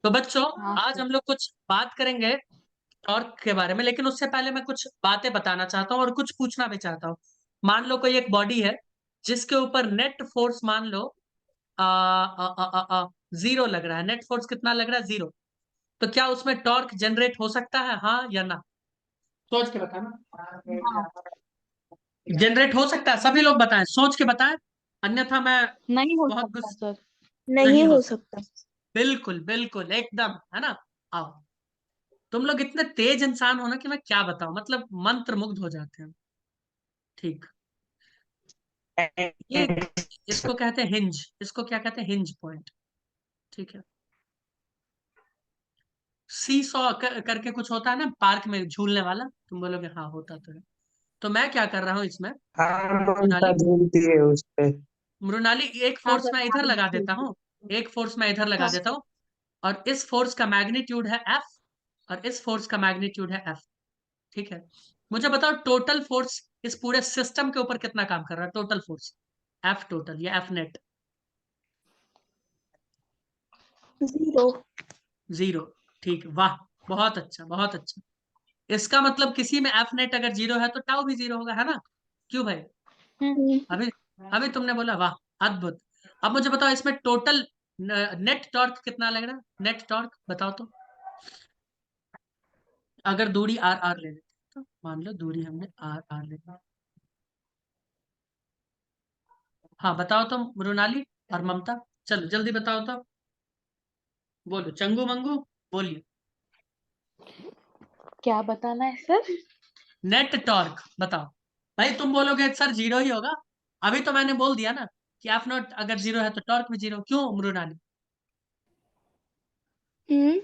तो बच्चों, हाँ आज सर। हम लोग कुछ बात करेंगे टॉर्क के बारे में, लेकिन उससे पहले मैं कुछ बातें बताना चाहता हूँ और कुछ पूछना भी चाहता हूँ। मान लो कोई एक बॉडी है जिसके ऊपर नेट फोर्स मान लो जीरो लग रहा है। नेट फोर्स कितना लग रहा है? जीरो। तो क्या उसमें टॉर्क जनरेट हो सकता है, हाँ या ना? सोच के बताना। हाँ। जनरेट हो सकता है, सभी लोग बताएं, सोच के बताएं, अन्यथा मैं नहीं हो बहुत सकता सर। नहीं नहीं हो हो सकता। सकता। बिल्कुल बिल्कुल एकदम, है ना। आओ, तुम लोग इतने तेज इंसान हो ना कि मैं क्या बताऊं, मतलब मंत्र मुग्ध हो जाते हैं। ठीक। ये इसको कहते हैं हिंज, इसको क्या कहते हैं? Hinge point. ठीक है। सी सॉ करके कुछ होता है ना पार्क में झूलने वाला, तुम बोलोगे हाँ होता तो है। तो मैं क्या कर रहा हूँ इसमें, हाँ ममता मृणाली, झूलती है उस पे। मृणाली एक हाँ फोर्स सर, मैं इधर पानी लगा देता झूलती हूँ, एक फोर्स मैं इधर लगा हाँ। देता हूँ, और इस फोर्स का मैग्नीट्यूड है एफ, और इस फोर्स का मैग्नीट्यूड है एफ। ठीक है। मुझे बताओ टोटल फोर्स इस पूरे सिस्टम के ऊपर कितना काम कर रहा है? टोटल फोर्स, एफ टोटल या एफ नेट? जीरो। जीरो। ठीक, वाह, बहुत अच्छा बहुत अच्छा। इसका मतलब किसी में एफ नेट अगर जीरो है तो टाउ भी जीरो होगा, है ना? क्यों भाई? हम्म। अभी अभी तुमने बोला वाह, अद्भुत। अब मुझे बताओ इसमें टोटल नेट टॉर्क कितना लग रहा है? नेट टॉर्क बताओ तो। अगर दूरी आर आर ले लेते हैं, तो मान लो दूरी हमने आर आर ले ली। हाँ बताओ तो मृणाली और ममता, चलो जल्दी बताओ तो। बोलो चंगू मंगू, बोलिए। क्या बताना है सर? नेट टॉर्क बताओ। भाई तुम बोलोगे सर जीरो ही होगा, अभी तो मैंने बोल दिया ना कि एफ नॉट अगर जीरो है तो टॉर्क भी जीरो। क्यों मृणाली? हम्म।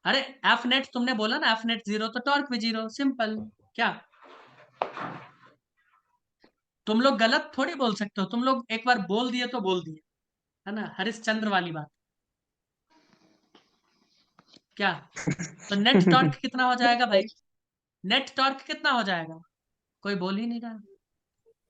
अरे एफ नेट तुमने बोला ना, एफ नेट जीरो तो टॉर्क भी जीरो, सिंपल। क्या तुम लोग गलत थोड़ी बोल सकते हो, तुम लोग एक बार बोल दिए तो बोल दिए, है ना, हरिश्चंद्र वाली बात। क्या? तो नेट टॉर्क कितना हो जाएगा भाई? नेट टॉर्क कितना हो जाएगा? कोई बोल ही नहीं रहा।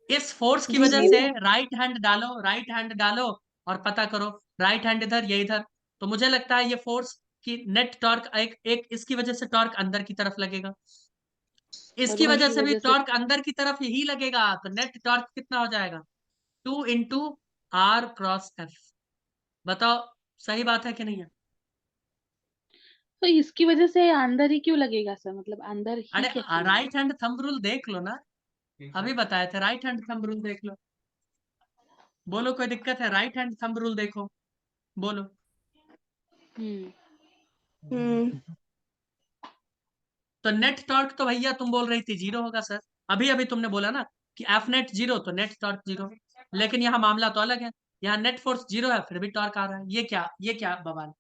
इस फोर्स की वजह से जीरो। राइट हैंड डालो, राइट हैंड डालो और पता करो। राइट हैंड इधर, ये इधर। तो मुझे लगता है ये फोर्स की नेट टॉर्क एक एक इसकी वजह से टॉर्क अंदर की तरफ लगेगा, और इसकी वजह इनकी से भी वजह से टॉर्क अंदर की तरफ ही लगेगा। तो नेट टॉर्क कितना हो जाएगा? 2 × R × F। बताओ, सही बात है कि नहीं है? तो इसकी वजह से अंदर ही क्यों लगेगा सर? मतलब अंदर ही अरे कैसे लगेगा? राइट हैंड थंब रूल देख लो ना, अभी बताए थे, राइट हैंड थंब रूल देख लो। बोलो कोई दिक्कत है? राइट हैंड थंब रूल देखो, बोलो। हम्म। हम्म। तो नेट टॉर्क तो भैया तुम बोल रही थी जीरो होगा सर, अभी अभी तुमने बोला ना कि एफ नेट जीरो तो नेट टॉर्क जीरो। लेकिन यहाँ मामला तो अलग है, यहाँ नेट फोर्स जीरो है फिर भी टॉर्क आ रहा है। ये क्या बवाल?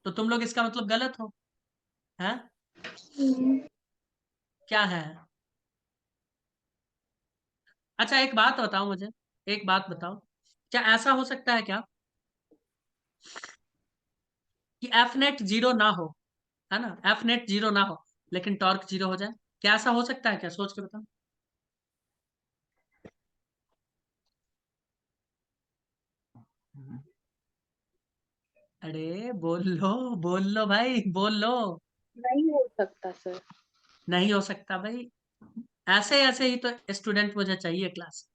तो तुम लोग इसका मतलब गलत हो, हैं? हम्म। क्या है? अच्छा एक बात बताओ मुझे, एक बात बताओ, क्या ऐसा हो सकता है क्या कि एफ नेट जीरो ना हो, है ना, एफ नेट जीरो ना हो लेकिन टॉर्क जीरो हो जाए? क्या ऐसा हो सकता है क्या? सोच के बताओ। अरे बोल लो भाई, बोल लो। नहीं हो सकता सर। नहीं हो सकता भाई? ऐसे ऐसे ही तो स्टूडेंट मुझे चाहिए क्लास,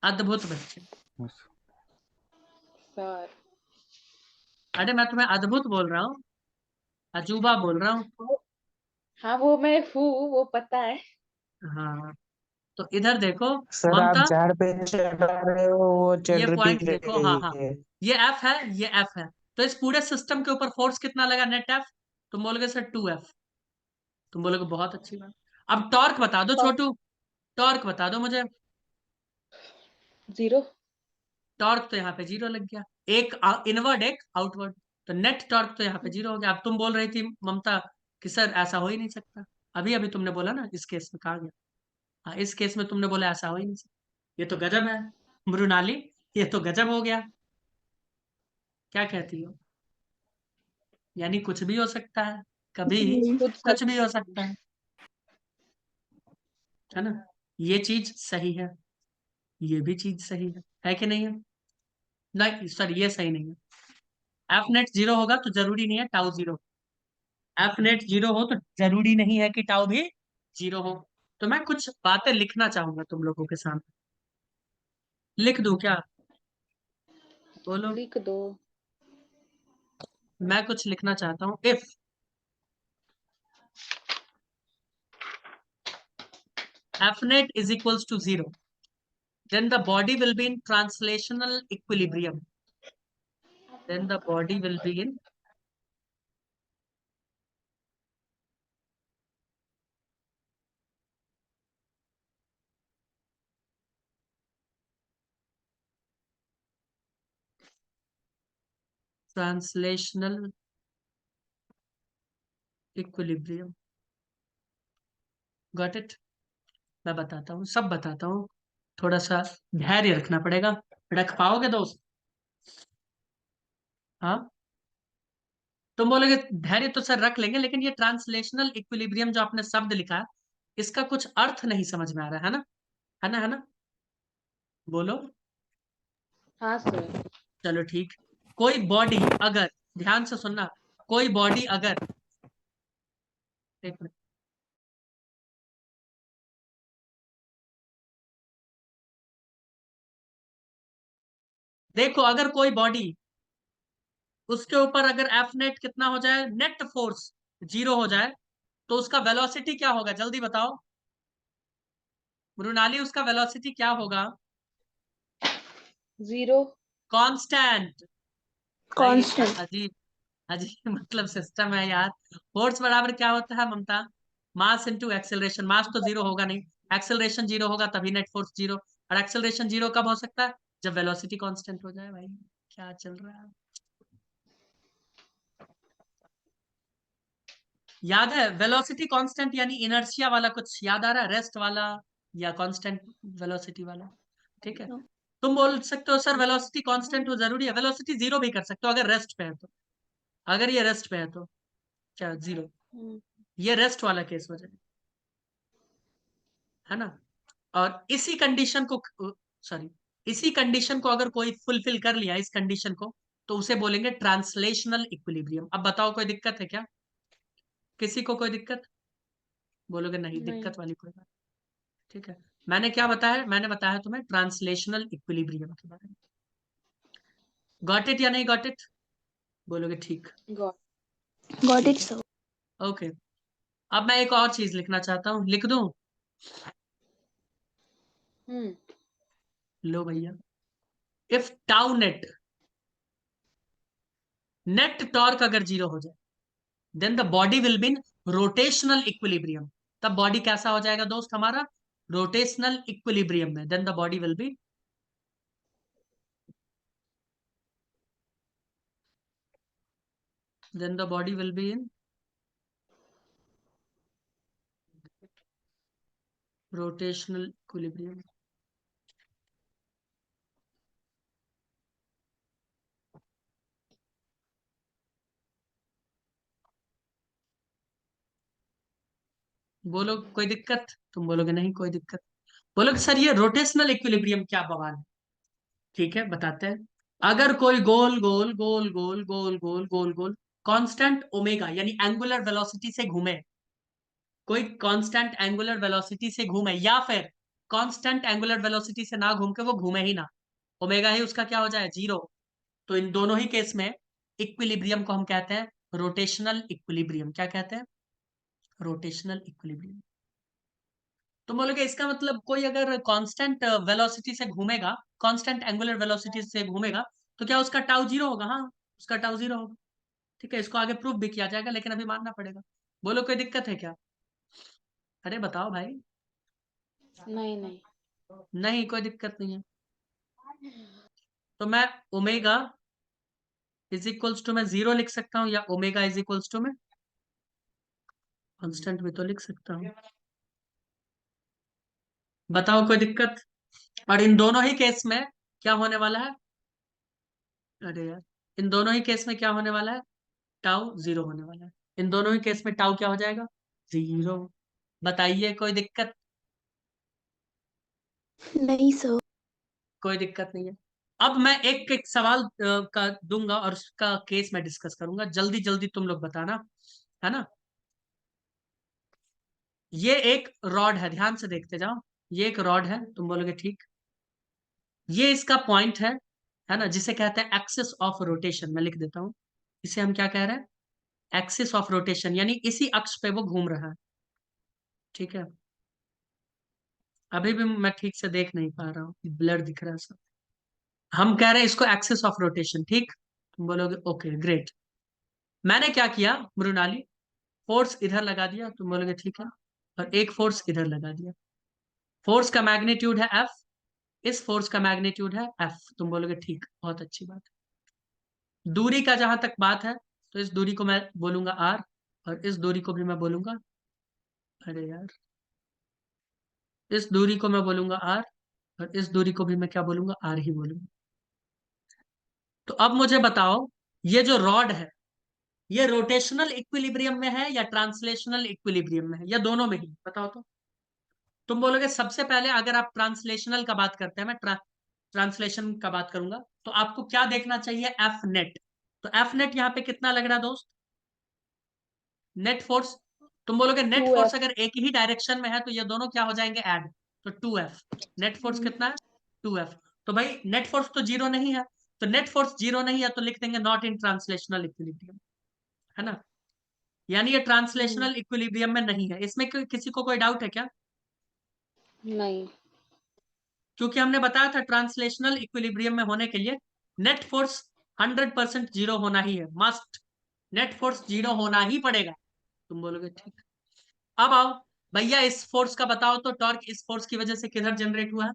अद्भुत बच्चे। सर। अरे मैं तुम्हें अद्भुत बोल रहा हूँ, अजूबा बोल रहा हूँ। हाँ वो मैं हूँ, वो पता है। हाँ, तो इधर देखो सर आप ममता, 4 पेज हटा रहे हो, वो ये चल पॉइंट रिपीट देखो, हाँ रही हाँ, है। ये एफ है, ये एफ है। तो इस पूरे सिस्टम के ऊपर फोर्स कितना लगा नेट एफ? तुम बोलोगे सर 2F, तुम बोलोगे बहुत अच्छी बात। अब टॉर्क बता दो छोटू, टॉर्क बता दो मुझे। जीरो। टॉर्क तो यहाँ पे जीरो लग गया, एक इनवर्ड एक आउटवर्ड, तो नेट टॉर्क तो यहाँ पे जीरो हो गया। अब तुम बोल रही थी ममता कि सर ऐसा हो ही नहीं सकता, अभी अभी तुमने बोला ना इस केस में कहा गया। हाँ इस केस में तुमने बोला ऐसा हो ही नहीं सकता। ये तो गजब है मृणाली, ये तो गजब हो गया। क्या कहती हो? यानी कुछ भी हो सकता है, कभी खुद कुछ सच। भी हो सकता है ना? ये चीज सही है, ये भी चीज सही है कि नहीं है? नहीं सर ये सही नहीं है। एफ नेट 0 होगा तो जरूरी नहीं है टाउ 0। एफ नेट 0 हो तो जरूरी नहीं है कि टाउ भी 0 हो। तो मैं कुछ बातें लिखना चाहूंगा तुम लोगों के सामने, लिख दूं क्या? बोलो। लिख दो। मैं कुछ लिखना चाहता हूँ। If F net is equals to 0, then the body will be in translational equilibrium. Then the body will be in translational equilibrium. Got it? मैं बताता हूँ, सब बताता हूँ, थोड़ा सा धैर्य रखना पड़ेगा। रख पाओगे दोस्त? हाँ, तुम बोलोगे धैर्य तो सर रख लेंगे, लेकिन ये ट्रांसलेशनल इक्विलिब्रियम जो आपने शब्द लिखा है, इसका कुछ अर्थ नहीं समझ में आ रहा है ना? है ना? है ना? बोलो। हाँ सर। चलो ठीक। कोई बॉडी अगर, ध्यान से सुनना, कोई बॉडी अगर, एक मिनट, देखो अगर कोई बॉडी, उसके ऊपर अगर एफ नेट कितना हो जाए, नेट फोर्स 0 हो जाए, तो उसका वेलोसिटी क्या होगा? जल्दी बताओ मृणाली, उसका वेलोसिटी क्या होगा? 0। कांस्टेंट। भाई कांस्टेंट। अजीब, अजीब मतलब सिस्टम है यार। फोर्स बराबर क्या होता है ममता? Mass into acceleration. मास तो 0 होगा नहीं, एक्सेलरेशन 0 होगा तभी नेट फोर्स 0। और एक्सेलरेशन 0 कब हो सकता है? जब वेलोसिटी कांस्टेंट हो जाए। भाई क्या चल रहा है? याद है वेलोसिटी कांस्टेंट यानी इनर्शिया वाला कुछ याद आ रहा है? रेस्ट वाला या कांस्टेंट वेलोसिटी वाला? ठीक है। तुम बोल सकते हो सर वेलोसिटी कांस्टेंट हो जरूरी है? वेलोसिटी 0 भी कर सकते हो अगर रेस्ट पे है तो। अगर ये रेस्ट पे है तो क्या 0? ये रेस्ट वाला केस हो जाए, है ना? और इसी कंडीशन को, सॉरी, इसी कंडीशन को अगर कोई फुलफिल कर लिया, इस कंडीशन को, तो उसे बोलेंगे ट्रांसलेशनल इक्विलिब्रियम। अब बताओ कोई दिक्कत है क्या? किसी को कोई दिक्कत? बोलोगे नहीं नहीं। दिक्कत वाली कोई बात। ठीक है। मैंने क्या बताया? मैंने बताया तुम्हें ट्रांसलेशनल इक्विलिब्रियम के बारे में। गॉट इट या नहीं गॉट इट? बोलोगे ठीक। Got it sir. ओके। अब मैं एक और चीज लिखना चाहता हूँ, लिख दूं? हम्म। लो भैया। If tau net, net torque अगर 0 हो जाए, then the body will be in rotational equilibrium. तब बॉडी कैसा हो जाएगा दोस्त हमारा? रोटेशनल इक्विलिब्रियम में। Then the body will be, then the body will be in rotational equilibrium. बोलो कोई दिक्कत? तुम बोलोगे नहीं कोई दिक्कत। बोलोगे सर ये रोटेशनल इक्विलिब्रियम क्या बवाल है? ठीक है बताते हैं। अगर कोई गोल गोल गोल गोल गोल गोल गोल गोल कांस्टेंट ओमेगा यानी एंगुलर वेलोसिटी से घूमे, कोई कांस्टेंट एंगुलर वेलोसिटी से घूमे, या फिर कांस्टेंट एंगुलर वेलोसिटी से ना घूम के वो घूमे ही ना, ओमेगा ही उसका क्या हो जाए? 0। तो इन दोनों ही केस में इक्विलिब्रियम को हम कहते हैं रोटेशनल इक्विलिब्रियम। क्या कहते हैं? Rotational equilibrium. तो बोलोगे इसका मतलब कोई अगर कांस्टेंट वेलोसिटी से घूमेगा, कांस्टेंट एंगुलर वेलोसिटी से घूमेगा, तो क्या उसका टाउ 0 होगा? हाँ, उसका टाउ 0 होगा। ठीक है, इसको आगे प्रूफ भी किया जाएगा, लेकिन अभी मानना पड़ेगा। बोलो कोई दिक्कत है क्या? अरे बताओ भाई। नहीं नहीं। नहीं कोई दिक्कत नहीं है। तो मैं ओमेगा इज इक्वल्स टू मैं 0 लिख सकता हूँ, या ओमेगा इज इक्वल्स टू मैं कांस्टेंट भी तो लिख सकता हूँ। बताओ कोई दिक्कत? और इन दोनों ही केस में क्या होने वाला है? अरे यार, इन दोनों ही केस में क्या होने वाला है? टाउ 0 होने वाला है। इन दोनों ही केस में टाउ क्या हो जाएगा? 0। बताइए कोई दिक्कत? नहीं सर। कोई दिक्कत नहीं है। अब मैं एक एक सवाल का दूंगा और उसका केस मैं डिस्कस करूंगा, जल्दी जल्दी तुम लोग बताना, है ना। ये एक रॉड है, ध्यान से देखते जाओ। ये एक रॉड है, तुम बोलोगे ठीक। ये इसका पॉइंट है ना, जिसे कहते हैं एक्सिस ऑफ रोटेशन। मैं लिख देता हूं, इसे हम क्या कह रहे हैं, एक्सिस ऑफ रोटेशन, यानी इसी अक्ष पे वो घूम रहा है। ठीक है, अभी भी मैं ठीक से देख नहीं पा रहा हूँ, ब्लर दिख रहा है सब। हम कह रहे हैं इसको एक्सिस ऑफ रोटेशन, ठीक। तुम बोलोगे ओके ग्रेट। मैंने क्या किया मृणाली, फोर्स इधर लगा दिया, तुम बोलोगे ठीक है, और एक फोर्स इधर लगा दिया। फोर्स का मैग्नीट्यूड है एफ, इस फोर्स का मैग्नीट्यूड है एफ, तुम बोलोगे ठीक, बहुत अच्छी बात है। दूरी का जहां तक बात है, तो इस दूरी को मैं बोलूंगा आर, और इस दूरी को भी मैं बोलूंगा, अरे यार, इस दूरी को मैं बोलूंगा आर, और इस दूरी को भी मैं क्या बोलूंगा, आर ही बोलूंगा। तो अब मुझे बताओ, ये जो रॉड है, ये रोटेशनल इक्विलिब्रियम में है या ट्रांसलेशनल इक्विलिब्रियम में है, या दोनों में ही, बताओ तो। तुम बोलोगे सबसे पहले अगर आप ट्रांसलेशनल का बात करते हैं, मैं ट्रांसलेशन का बात करूंगा, तो आपको क्या देखना चाहिए, एफ नेट। तो एफ नेट यहाँ पे कितना लग रहा है दोस्त, नेट फोर्स। तुम बोलोगे नेट फोर्स 2F। अगर एक ही डायरेक्शन में है तो ये दोनों क्या हो जाएंगे, ऐड। तो 2F, नेट फोर्स कितना है, 2F। तो भाई नेट फोर्स तो जीरो नहीं है, तो नेट फोर्स जीरो नहीं है तो लिख देंगे नॉट इन ट्रांसलेशनल इक्विलिब्रियम, है ना। यानी ये ट्रांसलेशनल इक्विलिब्रियम में नहीं है। इसमें किसी को कोई डाउट है क्या, नहीं। क्योंकि हमने बताया था ट्रांसलेशनल इक्विलिब्रियम में होने के लिए नेट फोर्स 100% जीरो होना ही है, मस्ट। नेट फोर्स जीरो होना ही पड़ेगा। तुम बोलोगे ठीक। अब आओ भैया, इस फोर्स का बताओ तो, टॉर्क इस फोर्स की वजह से किधर जनरेट हुआ है।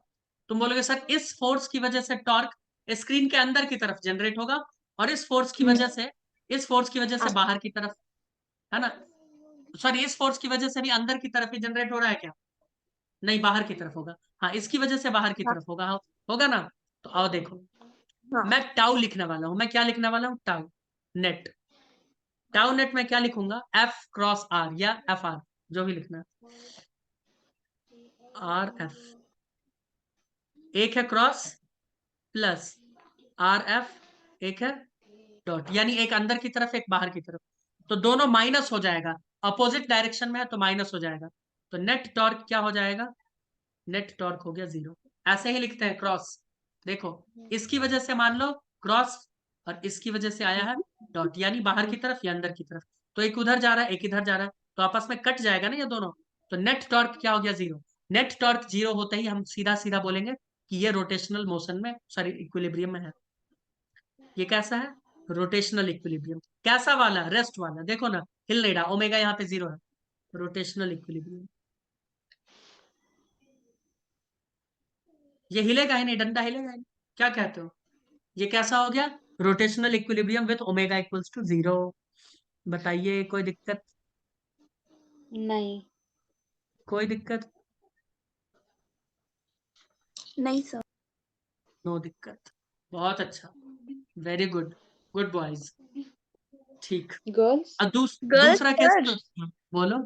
तुम बोलोगे सर इस फोर्स की वजह से टॉर्क स्क्रीन के अंदर की तरफ जनरेट होगा, और इस फोर्स की वजह से, इस फोर्स की वजह से बाहर की तरफ, है ना। सॉरी, इस फोर्स की वजह से भी अंदर की तरफ ही जनरेट हो रहा है क्या, नहीं बाहर की तरफ होगा। हाँ, इसकी वजह से बाहर की तरफ होगा, होगा ना। तो आओ देखो, मैं टाउ लिखने वाला हूं, मैं क्या लिखने वाला हूं, टाउ नेट। टाउ नेट में क्या लिखूंगा, एफ क्रॉस आर या एफ आर, जो भी लिखना है, आर एफ, एक है क्रॉस प्लस आर एफ, एक है डॉट, यानी एक अंदर की तरफ एक बाहर की तरफ, तो दोनों माइनस हो जाएगा, अपोजिट डायरेक्शन में है तो माइनस हो जाएगा। तो नेट टॉर्क क्या हो जाएगा, नेट टॉर्क हो गया जीरो। ऐसे ही लिखते हैं क्रॉस, देखो इसकी वजह से मान लो क्रॉस, और इसकी वजह से आया है डॉट, यानी बाहर की तरफ या अंदर की तरफ। तो एक उधर जा रहा है, एक इधर जा रहा है, तो आपस में कट जाएगा ना ये दोनों। तो नेट टॉर्क क्या हो गया, जीरो। नेट टॉर्क जीरो होते ही हम सीधा सीधा बोलेंगे कि ये रोटेशनल मोशन में, सॉरी इक्विलिब्रियम में है। ये कैसा है, रोटेशनल इक्विलिब्रियम। कैसा वाला, रेस्ट वाला, देखो ना हिल नहीं रहा, ओमेगा यहाँ पे जीरो है, रोटेशनल इक्विलिब्रियम। ये हिलेगा ही नहीं, डंडा हिलेगा ही नहीं, क्या कहते हो, ये कैसा हो गया, rotational equilibrium with omega equals to zero. बताइए कोई दिक्कत, नहीं। कोई दिक्कत, नहीं सर। नो दिक्कत, बहुत अच्छा, वेरी गुड, गुड बॉयज, ठीक। गर्ल्स। अब गर्ल्स दूसरा सर। केस, बोलो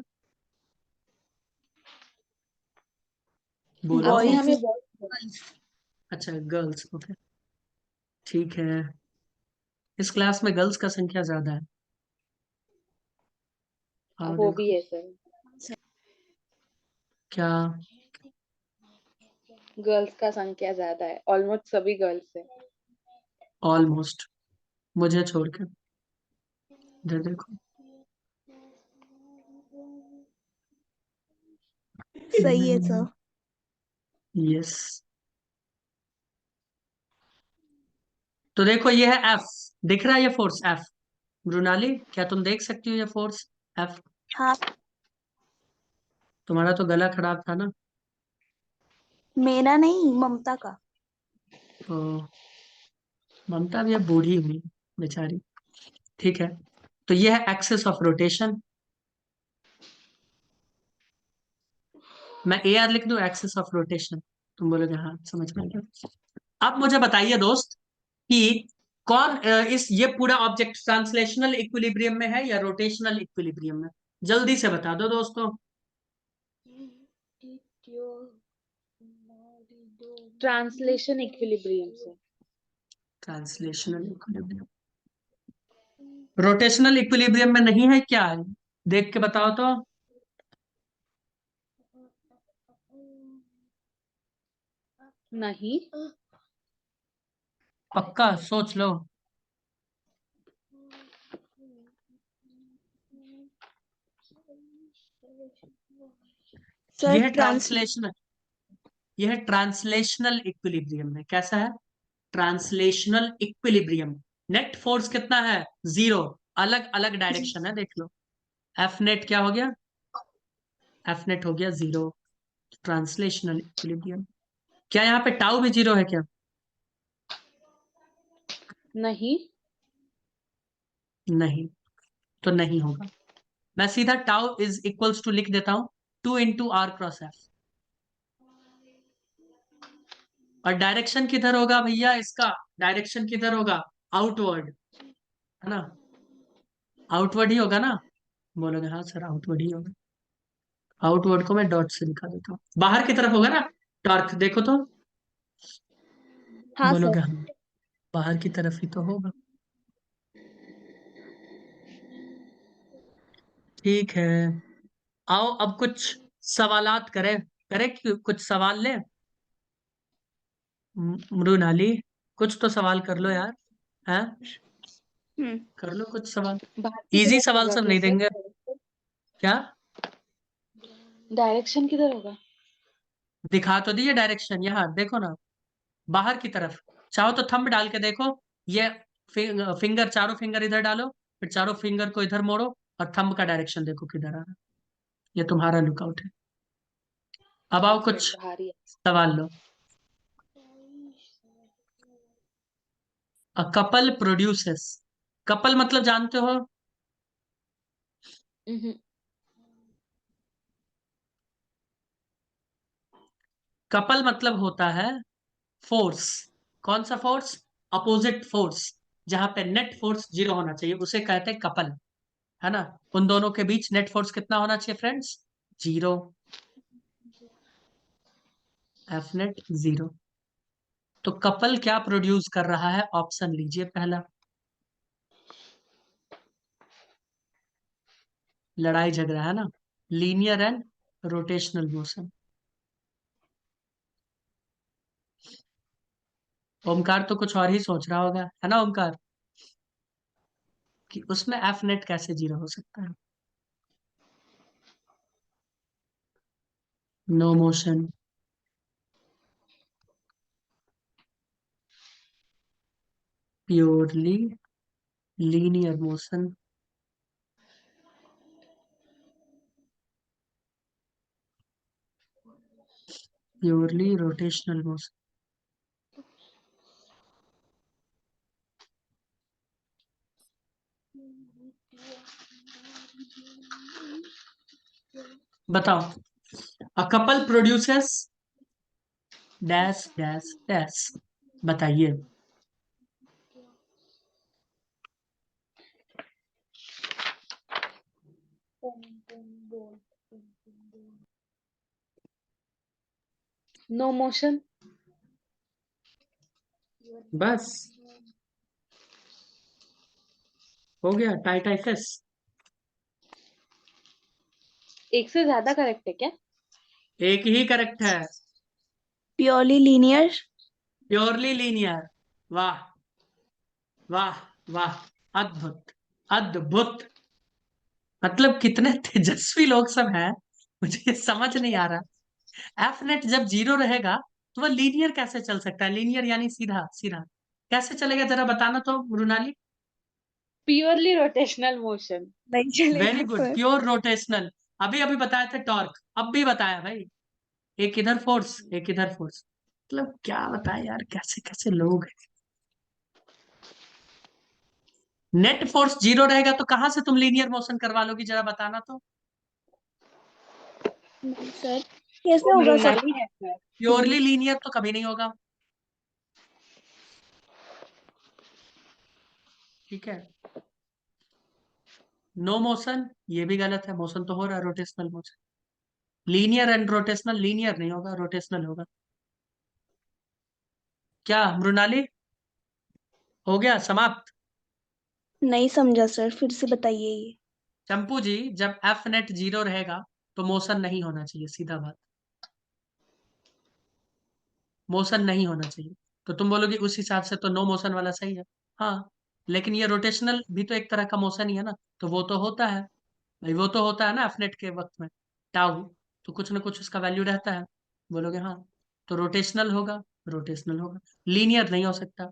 बोलो। अभी बॉयज हमें अच्छा गर्ल्स, ओके, ठीक है। इस क्लास में गर्ल्स का संख्या ज्यादा है, और वो भी देखो है सर। क्या, गर्ल्स का संख्या ज्यादा है, ऑलमोस्ट सभी गर्ल्स है। ऑलमोस्ट, मुझे छोड़ के, इधर देखो, सही है सर। यस। तो देखो ये है एफ, दिख रहा है ये फोर्स एफ, मृणाली क्या तुम देख सकती हो ये फोर्स एफ। हाँ, तुम्हारा तो गला खराब था ना, मेरा नहीं, ममता का। तो ममता भी अब बूढ़ी हुई बेचारी, ठीक है। तो ये है एक्सिस ऑफ रोटेशन, मैं ए आर लिख दूं, एक्सिस ऑफ रोटेशन। तुम बोलोगे हाँ समझ में आ गया। अब मुझे बताइए दोस्त कि कौन इस ये पूरा ऑब्जेक्ट ट्रांसलेशनल इक्विलिब्रियम में है या रोटेशनल इक्विलिब्रियम में, जल्दी से बता दो दोस्तों। ट्रांसलेशन इक्विलिब्रियम से। ट्रांसलेशनल इक्विलिब्रियम, रोटेशनल इक्विलिब्रियम में नहीं है क्या? देख के बताओ तो। नहीं। पक्का सोच लो। सर यह ट्रांसलेशनल, यह ट्रांसलेशनल इक्विलिब्रियम है। कैसा है? Translational equilibrium. नेट फोर्स कितना है? 0। अलग अलग डायरेक्शन है, देख लो। एफ नेट क्या हो गया? एफ नेट हो गया 0। Translational equilibrium. क्या यहाँ पे टाउ भी 0 है क्या? नहीं। नहीं, तो नहीं होगा। मैं सीधा टाउ इज इक्वल्स टू लिख देता हूं 2 इंटू आर क्रॉस एफ। और डायरेक्शन किधर होगा भैया इसका? डायरेक्शन किधर होगा? आउटवर्ड, है ना? आउटवर्ड ही होगा ना? बोलोगे हाँ सर आउटवर्ड ही होगा। आउटवर्ड को मैं डॉट से दिखा देता हूँ। बाहर की तरफ होगा ना टॉर्क, देखो तो। हाँ बोलोगे सर। हाँ बाहर की तरफ ही तो होगा। ठीक है, आओ अब कुछ सवालात करें। करें कि कुछ सवाल ले? मृणाली, कुछ तो सवाल कर लो यार। हैं? हम्म। कर लो कुछ सवाल। बाहर की इजी तरफ सवाल होगा सब नहीं कैसे? देंगे। क्या? डायरेक्शन किधर होगा? दिखा तो दिए डायरेक्शन, यहाँ देखो ना, बाहर की तरफ। चाहो तो थंब डाल के देखो। ये फिंगर, चारों फिंगर इधर डालो, फिर चारों फिंगर को इधर मोड़ो, और थंब का डायरेक्शन देखो किधर आ रहा है। ये तुम्हारा लुकआउट है। अब हाँ आओ सर, कुछ बाहर ही है। सवाल लो। अ कपल प्रोड्यूसेस, कपल मतलब जानते हो? हम्म। कपल मतलब होता है फोर्स। कौन सा फोर्स? Opposite force. जहां पे नेट फोर्स 0 होना चाहिए उसे कहते हैं कपल, है ना? उन दोनों के बीच नेट फोर्स कितना होना चाहिए फ्रेंड्स? 0। F net 0। तो कपल क्या प्रोड्यूस कर रहा है? ऑप्शन लीजिए पहला। लड़ाई झगड़ा, है ना? Linear and rotational motion. Omkar तो कुछ और ही सोच रहा होगा, है ना ओमकार? कि उसमें एफ नेट कैसे 0 हो सकता है? No motion, purely linear motion, purely rotational motion. बताओ। A couple produces dash dash dash, बताइए। No motion. बस हो गया, टाइटाइफस। एक से ज्यादा करेक्ट है क्या? एक ही करेक्ट है, प्योरली लीनियर। Purely linear. वाह वाह वाह, अद्भुत अद्भुत। मतलब कितने तेजस्वी लोग सब हैं, मुझे ये समझ नहीं आ रहा। एफ नेट जब 0 रहेगा तो वह लीनियर कैसे चल सकता है? लीनियर यानी सीधा सीधा कैसे चलेगा, जरा बताना तो मृणाली। Purely rotational motion. नहीं वेरी चलेगा गुड, सर। Pure rotational. अभी अभी बताया था टॉर्क, अब भी बताया भाई। एक इधर फोर्स, एक इधर फोर्स। मतलब क्या बताया यार, कैसे कैसे लोग हैं। नेट फोर्स 0 रहेगा तो कहां से तुम लीनियर मोशन करवा लोगी, जरा बताना तो। नहीं सर, कैसे वो होगा सर? मृणाली है सर। प्योरली लीनियर तो कभी नहीं होगा। ठीक है, नो मोशन ये भी गलत है, मोशन तो हो रहा है, rotational motion. Linear and rotational, linear नहीं होगा, रोटेशनल होगा। क्या मृणाली? हो गया समाप्त। नहीं समझा सर, फिर से बताइए ये। चंपू जी, जब एफ नेट 0 रहेगा तो मोशन नहीं होना चाहिए, सीधा बात, मोशन नहीं होना चाहिए। तो तुम बोलोगे उस हिसाब से तो नो मोशन वाला सही है। हाँ, लेकिन ये रोटेशनल भी तो एक तरह का मोशन ही है ना, तो वो तो होता है भाई, वो तो होता है ना एफ नेट के वक्त में, टाउ, तो कुछ ना कुछ उसका वैल्यू रहता है। बोलोगे हाँ, तो रोटेशनल होगा, रोटेशनल होगा, लीनियर नहीं हो सकता।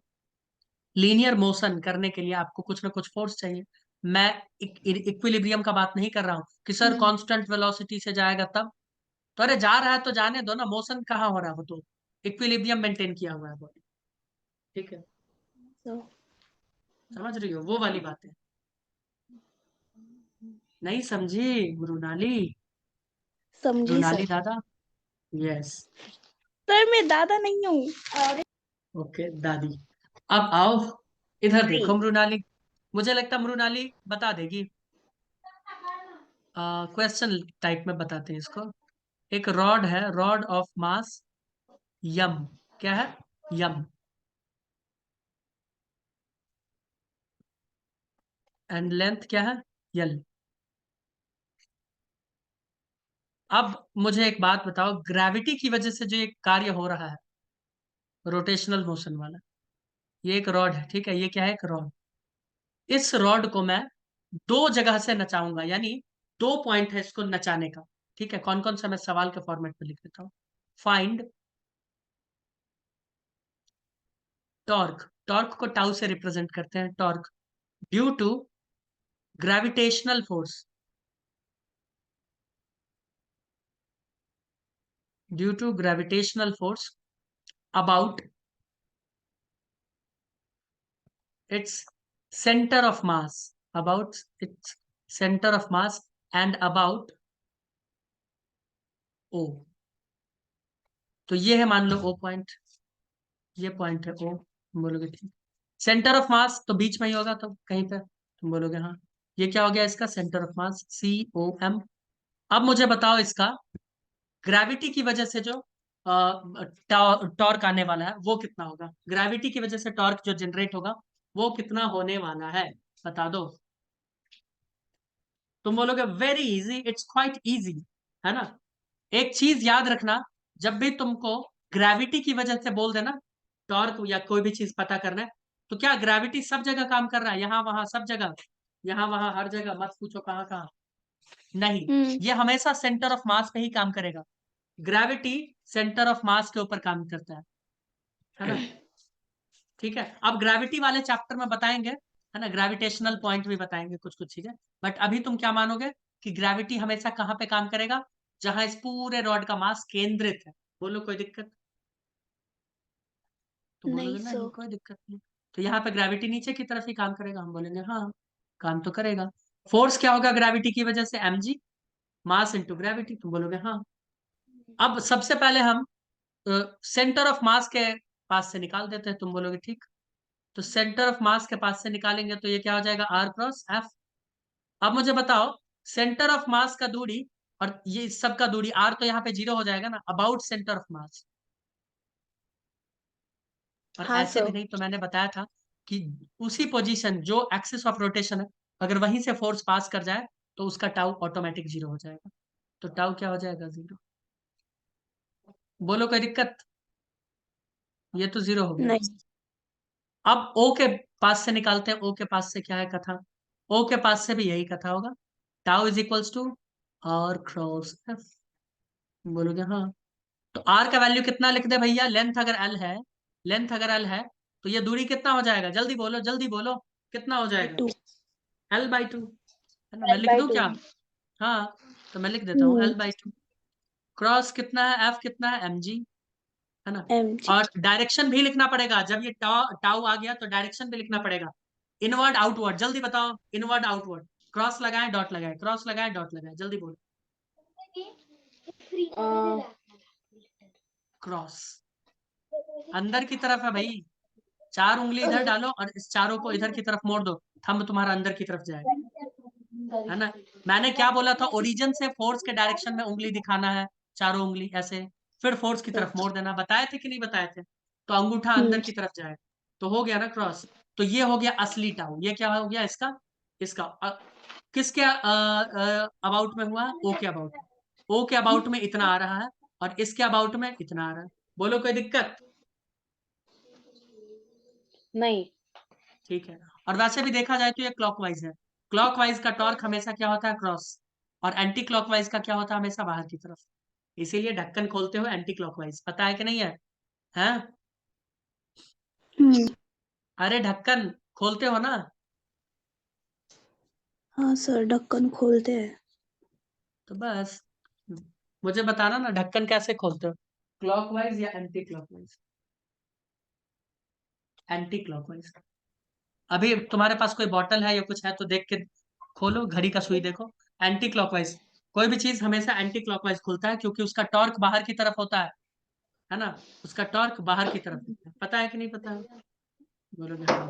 लीनियर मोशन करने के लिए आपको कुछ ना कुछ फोर्स चाहिए। मैं इक्विलिब्रियम का बात नहीं कर रहा हूँ कि सर कांस्टेंट वेलोसिटी से जाएगा तब, तो अरे जा रहा है तो जाने दो ना, मोशन कहाँ हो रहा है, वो तो इक्विलिब्रियम मेंटेन किया हुआ है बॉडी। ठीक है, तो समझ रही हो वो वाली बात है। नहीं समझी मृणाली? समझी मृणाली सर। दादा, यस, सर मैं दादा नहीं हूँ। ओके दादी। अब आओ इधर नहीं। देखो मृणाली, मुझे लगता है मृणाली बता देगी। क्वेश्चन टाइप में बताते हैं इसको। एक रॉड है, रॉड ऑफ मास यम, क्या है, यम, एंड लेंथ क्या है, यल। अब मुझे एक बात बताओ, ग्रेविटी की वजह से जो एक कार्य हो रहा है, रोटेशनल मोशन वाला, ये एक रॉड है, ठीक है, ये क्या है, एक रॉड। इस रॉड को मैं दो जगह से नचाऊंगा, यानी दो पॉइंट है इसको नचाने का। ठीक है, कौन कौन सा मैं सवाल के फॉर्मेट में लिख देता हूं। फाइंड टॉर्क, टॉर्क को टाउ से रिप्रेजेंट करते हैं, torque due to gravitational force, due to gravitational force about its center of mass, about its center of mass and about O। तो ये है मान लो O पॉइंट, ये पॉइंट है O, तुम बोलोगे ठीक। सेंटर ऑफ मास तो बीच में ही होगा, तो कहीं पे तुम बोलोगे हाँ, ये क्या हो गया इसका सेंटर ऑफ मास, COM। अब मुझे बताओ इसका ग्रेविटी की वजह से जो टॉर्क आने वाला है वो कितना होगा, ग्रेविटी की वजह से टॉर्क जो जनरेट होगा वो कितना होने वाला है, बता दो। तुम बोलोगे very easy, it's quite easy, है ना। एक चीज याद रखना, जब भी तुमको ग्रेविटी की वजह से बोल देना टॉर्क या कोई भी चीज पता करना है, तो क्या ग्रेविटी सब जगह काम कर रहा है, यहाँ वहां सब जगह, यहाँ वहां हर जगह, मत पूछो कहाँ कहाँ, नहीं, ये हमेशा सेंटर ऑफ मास पे ही काम करेगा। ग्रेविटी सेंटर ऑफ मास के ऊपर काम करता है ना। ठीक है, अब ग्रेविटी वाले चैप्टर में बताएंगे, है ना, ग्रेविटेशनल पॉइंट भी बताएंगे कुछ कुछ चीजें। बट अभी तुम क्या मानोगे कि ग्रेविटी हमेशा कहाँ पे काम करेगा, जहां इस पूरे रॉड का मास केंद्रित है। बोलो कोई दिक्कत, तुम नहीं बोलोगे नहीं सर। कोई दिक्कत नहीं, तो यहाँ पे ग्रेविटी नीचे की तरफ ही काम करेगा, हम बोलेंगे हाँ काम तो करेगा। फोर्स क्या होगा ग्रेविटी की वजह से, mg, मास इंटू ग्रेविटी, तुम बोलोगे हाँ। अब सबसे पहले हम सेंटर ऑफ मास के पास से निकाल देते हैं, तुम बोलोगे ठीक, तो सेंटर ऑफ मास के पास से निकालेंगे तो ये क्या हो जाएगा, r क्रॉस f। अब मुझे बताओ सेंटर ऑफ मास का दूरी और ये इस सब का दूरी r, तो यहाँ पे 0 हो जाएगा ना, अबाउट सेंटर ऑफ मास। और हाँ ऐसे भी सर। नहीं तो मैंने बताया था कि उसी पोजीशन जो एक्सिस ऑफ रोटेशन है, अगर वहीं से फोर्स पास कर जाए तो उसका टाउ ऑटोमेटिक 0 हो जाएगा, तो टाउ क्या हो जाएगा, 0। बोलो कोई दिक्कत, ये तो 0 हो गया। नहीं। अब ओ के पास से निकालते हैं, ओ के पास से क्या है कथा, ओ के पास से भी यही कथा होगा, tau is equals to R cross F. बोलोगे हाँ, तो आर का वैल्यू कितना लिख दे भैया, लेंथ अगर एल है, लेंथ अगर एल है तो ये दूरी कितना हो जाएगा, जल्दी बोलो जल्दी बोलो, कितना हो जाएगा, 2 L/2, है ना। मैं लिख दूं L/2। क्या, हाँ, तो मैं लिख देता हूँ L/2। क्रॉस कितना है, एफ कितना है, mg, है ना। mg। और डायरेक्शन भी लिखना पड़ेगा, जब ये टाउ आ गया तो डायरेक्शन भी लिखना पड़ेगा, इनवर्ड आउटवर्ड, जल्दी बताओ, इनवर्ड आउटवर्ड, क्रॉस लगाए डॉट लगाए, क्रॉस लगाए डॉट लगाए, जल्दी बोलो। क्रॉस अंदर की तरफ है भाई, 4 उंगली इधर डालो और इस चारों को इधर की तरफ मोड़ दो, थंब तुम्हारा अंदर की तरफ जाएगा, है ना। मैंने क्या बोला था, ओरिजिन से फोर्स के डायरेक्शन में उंगली दिखाना है, चारों उंगली ऐसे, फिर फोर्स की तरफ मोड़ देना, बताए थे कि नहीं बताए थे, तो अंगूठा अंदर की तरफ जाएगा, तो हो गया ना क्रॉस। तो ये हो गया असली टाउ। ये क्या हो गया इसका किसके अबाउट में हुआ? ओ के अबाउट में। ओ के अबाउट में इतना आ रहा है और इसके अबाउट में इतना आ रहा है। बोलो कोई दिक्कत? नहीं। ठीक है। और वैसे भी देखा जाए तो ये क्लॉकवाइज है। क्लॉकवाइज का टॉर्क हमेशा क्या होता है? क्रॉस। और एंटी क्लॉकवाइज का क्या होता है? हमेशा बाहर की तरफ। इसीलिए ढक्कन खोलते हो एंटी क्लॉकवाइज। पता है कि नहीं है? हैं? हम्म। अरे ढक्कन खोलते हो ना? हाँ सर, ढक्कन खोलते हैं। तो बस मुझे बताना ना, ढक्कन कैसे खोलते हो? क्लॉकवाइज या एंटी क्लॉकवाइज? Anti clockwise. अभी तुम्हारे पास कोई बॉटल है या कुछ है तो देख के खोलो, घड़ी का सुई देखो। Anti clockwise. कोई भी चीज हमेशा एंटी क्लॉकवाइज खुलता है क्योंकि उसका टॉर्क बाहर की तरफ होता है ना? उसका टॉर्क बाहर की तरफ होता है। पता है कि नहीं पता है? बोलोगे हाँ।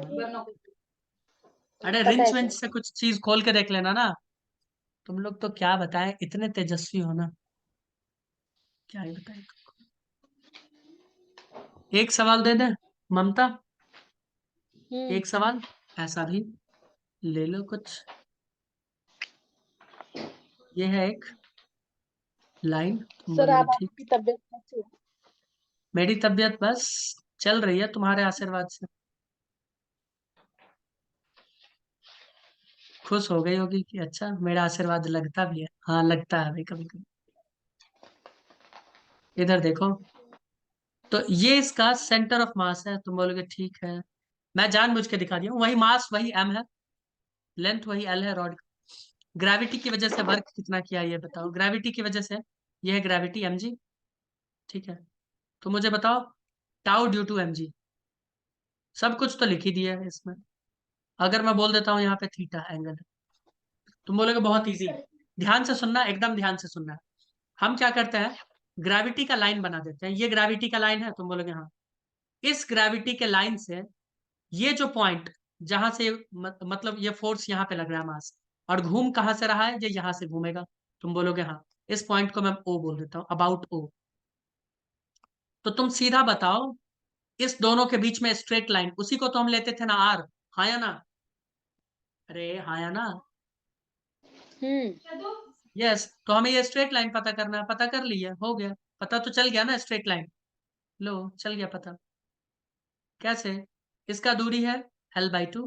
अरे पता है रिंच सर। विंच से कुछ चीज खोल के देख लेना ना। तुम लोग तो क्या बताएं, इतने तेजस्वी हो ना, क्या ही बताएं। एक सवाल दे दे ममता, हम्म। एक सवाल ऐसा भी ले लो कुछ। ये है एक लाइन, तुम सर बोलोगे आप ठीक। आपकी तबीयत कैसी है? मेरी तबीयत बस चल रही है तुम्हारे आशीर्वाद से। खुश हो गई होगी कि अच्छा मेरा आशीर्वाद लगता भी है। हाँ लगता है भाई कभी कभी। इधर देखो, तो ये इसका सेंटर ऑफ मास है। तुम बोलोगे ठीक है, मैं जानबूझ के दिखा दिया हूँ। वही मास वही एम है, लेंथ वही एल है रॉड। ग्रेविटी की वजह से वर्क कितना किया ये बताओ? ग्रेविटी की वजह से, ये है ग्रेविटी एम जी। ठीक है, तो मुझे बताओ tau due to M G. सब कुछ तो लिख ही दिया है इसमें। अगर मैं बोल देता हूँ यहाँ पे थीटा एंगल है, तुम बोलोगे बहुत इजी। ध्यान से सुनना, एकदम ध्यान से सुनना। हम क्या करते हैं, ग्रेविटी का लाइन बना देते हैं। ये ग्रेविटी का लाइन है, तुम बोलोगे हाँ। इस ग्रेविटी के लाइन से ये जो पॉइंट जहां से मतलब ये फोर्स यहाँ पे लग रहा है मास, और घूम कहाँ से रहा है? ये यहाँ से घूमेगा। तुम बोलोगे हाँ। इस पॉइंट को मैं ओ बोल देता हूँ, अबाउट ओ। तो तुम सीधा बताओ, इस दोनों के बीच में स्ट्रेट लाइन, उसी को तो हम लेते थे ना आर। हाँ या ना? अरे हाँ या ना? हम्म। यस, तो हमें ये स्ट्रेट लाइन पता करना है। पता कर लिया, हो गया। पता तो चल गया ना स्ट्रेट लाइन। लो चल गया पता। कैसे? इसका दूरी है L/2,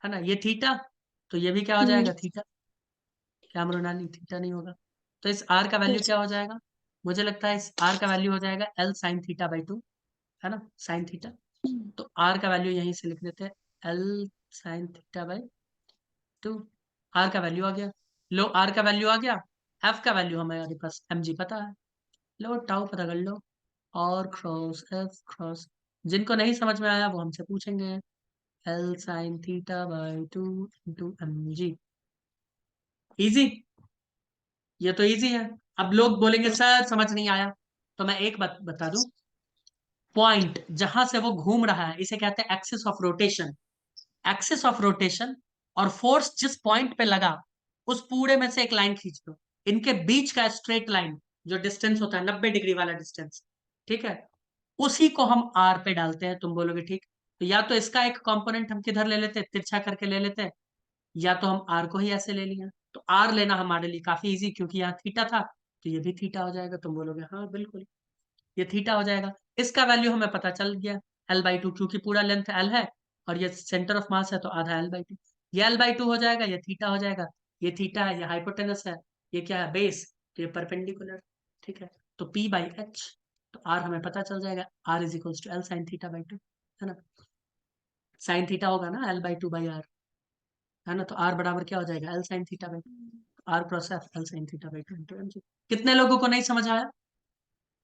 है ना? ये थीटा, तो ये भी क्या हो हम्म। जाएगा? थीटा। क्या मृणाली, थीटा नहीं होगा? तो इस आर का वैल्यू यस। क्या हो जाएगा? मुझे लगता है इस आर का वैल्यू हो जाएगा L sin θ/2, है ना? Sine theta. तो आर का वैल्यू यहीं से लिख देते हैं, L sin θ/2। आर का वैल्यू आ गया। लो आर का वैल्यू आ गया। एफ का वैल्यू हमारे पास mg पता है। लो टाउ पता कर लो। और क्रॉस एफ क्रॉस, जिनको नहीं समझ में आया वो हमसे पूछेंगे। L sin θ/2 into m g. Easy, ये तो इजी है। अब लोग बोलेंगे सर समझ नहीं आया, तो मैं एक बात बता दूं। पॉइंट जहां से वो घूम रहा है इसे कहते हैं axis of rotation. Axis of rotation और फोर्स जिस पॉइंट पे लगा, उस पूरे में से एक लाइन खींच दो। इनके बीच का स्ट्रेट लाइन जो डिस्टेंस होता है 90 डिग्री वाला डिस्टेंस, ठीक है, उसी को हम आर पे डालते हैं। तुम बोलोगे ठीक। तो या तो इसका एक कंपोनेंट हम किधर ले लेते, तिरछा करके ले लेते, या तो हम आर को ही ऐसे ले लिया। तो आर लेना हमारे लिए काफी इजी, क्योंकि यहाँ थीटा था तो ये भी थीटा हो जाएगा। तुम बोलोगे हाँ बिल्कुल, ये थीटा हो जाएगा। इसका वैल्यू हमें पता चल गया, L/2, क्योंकि पूरा लेंथ L है और ये सेंटर ऑफ मास है तो आधा L/2। ये L/2 हो जाएगा, ये थीटा हो जाएगा। ये थीटा है, ये हाइपोटेनस है, ये क्या है? बेस। तो ये परपेंडिकुलर। ठीक है, तो P/H। तो R हमें पता चल जाएगा, R = L sin θ/2, है ना? साइन थीटा होगा ना L/2/R, है ना? तो R बराबर क्या हो जाएगा? L sin θ/2। R cross F L sin θ/2 into mg। कितने लोगों को नहीं समझ आया?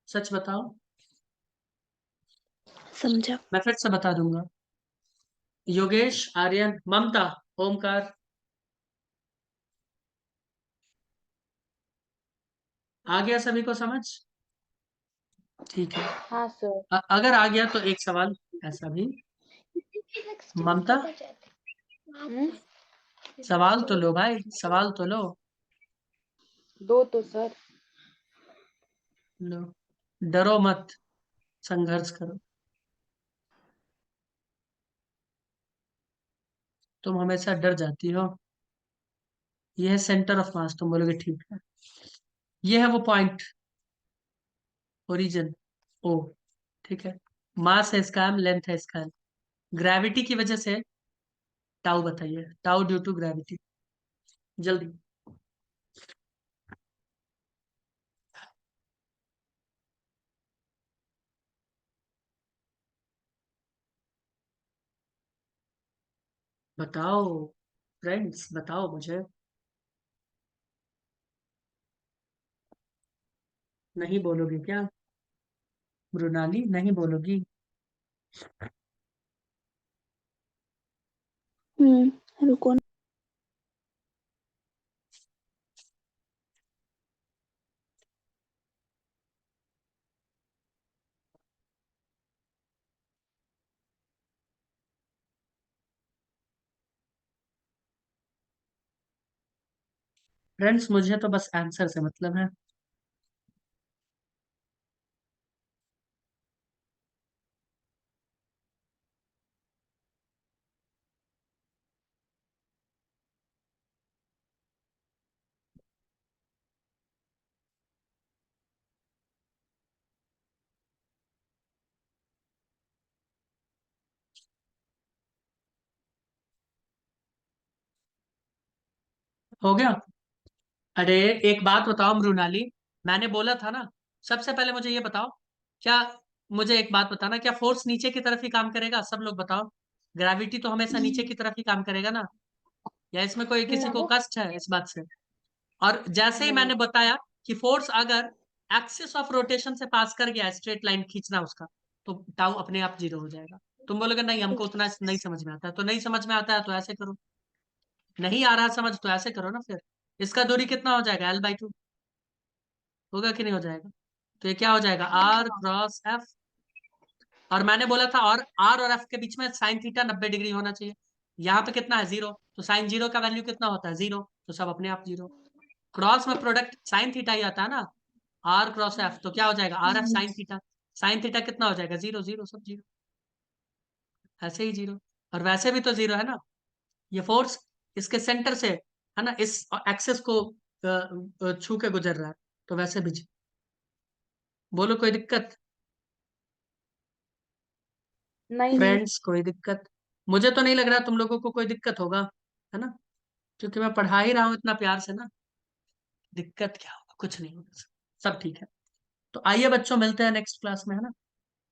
सच बताओ। समझा। मैं फिर से बता दूंगा। योगेश, आर्यन, ममता, ओमकार, आ गया सभी को समझ? ठीक है। हाँ सर। अगर आ गया तो एक सवाल ऐसा भी। ममता, हम्म। सवाल तो लो भाई, सवाल तो लो। दो तो सर। लो, डरो मत, संघर्ष करो। तुम हमेशा डर जाती हो। ये है सेंटर ऑफ मास, तुम बोलोगे ठीक है। ये है वो पॉइंट, ओरिजिन, ओ, ठीक है। मास है इसका, लेंथ है इसका। ग्रेविटी की वजह से टाउ बताइए, टाउ ड्यू टू ग्रेविटी, जल्दी। बताओ फ्रेंड्स, बताओ मुझे। नहीं बोलोगे क्या मृणाली, नहीं बोलोगी? रुको। फ्रेंड्स मुझे तो बस आंसर से मतलब है। हो गया। अरे एक बात बताओ मृणाली, मैंने बोला था ना, सबसे पहले मुझे ये बताओ, क्या, मुझे एक बात बताना, क्या फोर्स नीचे की तरफ ही काम करेगा? सब लोग बताओ। ग्रेविटी तो हमेशा नीचे की तरफ ही काम करेगा ना, या इसमें कोई किसी को कष्ट है इस बात से? और जैसे ही मैंने बताया कि फोर्स अगर एक्सिस ऑफ रोटेशन से पास कर गया, स्ट्रेट लाइन खींचना उसका, तो टाउ अपने आप जीरो हो जाएगा। तुम बोलोगे नहीं हमको उतना नहीं समझ में आता है, तो नहीं समझ में आता है तो ऐसे करो। नहीं आ रहा समझ तो ऐसे करो ना फिर। इसका दूरी कितना हो जाएगा, L/2, होगा कि नहीं हो जाएगा? तो ये क्या हो जाएगा, R×F। और मैंने बोला था, और R और F के बीच में साइन थीटा 90 डिग्री होना चाहिए। यहाँ पे कितना है, 0, तो साइन जीरो का वैल्यू कितना होता है, 0, तो सब अपने आप 0। क्रॉस में प्रोडक्ट साइन थीटा ही आता है ना, R×F, तो क्या हो जाएगा, RF sine theta. Sine theta कितना हो जाएगा, 0 0, सब 0, ऐसे ही 0। और वैसे भी तो 0 है ना, ये फोर्स इसके सेंटर से है ना, इस एक्सेस को छू के गुजर रहा है, तो वैसे भी बोलो कोई दिक्कत? नहीं नहीं। फ्रेंड्स कोई दिक्कत? मुझे तो नहीं लग रहा तुम लोगों को कोई दिक्कत होगा, है ना, क्योंकि मैं पढ़ा ही रहा हूँ इतना प्यार से ना। दिक्कत क्या होगा, कुछ नहीं होगा, सब ठीक है। तो आइए बच्चों, मिलते हैं नेक्स्ट क्लास में, है ना,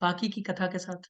बाकी की कथा के साथ।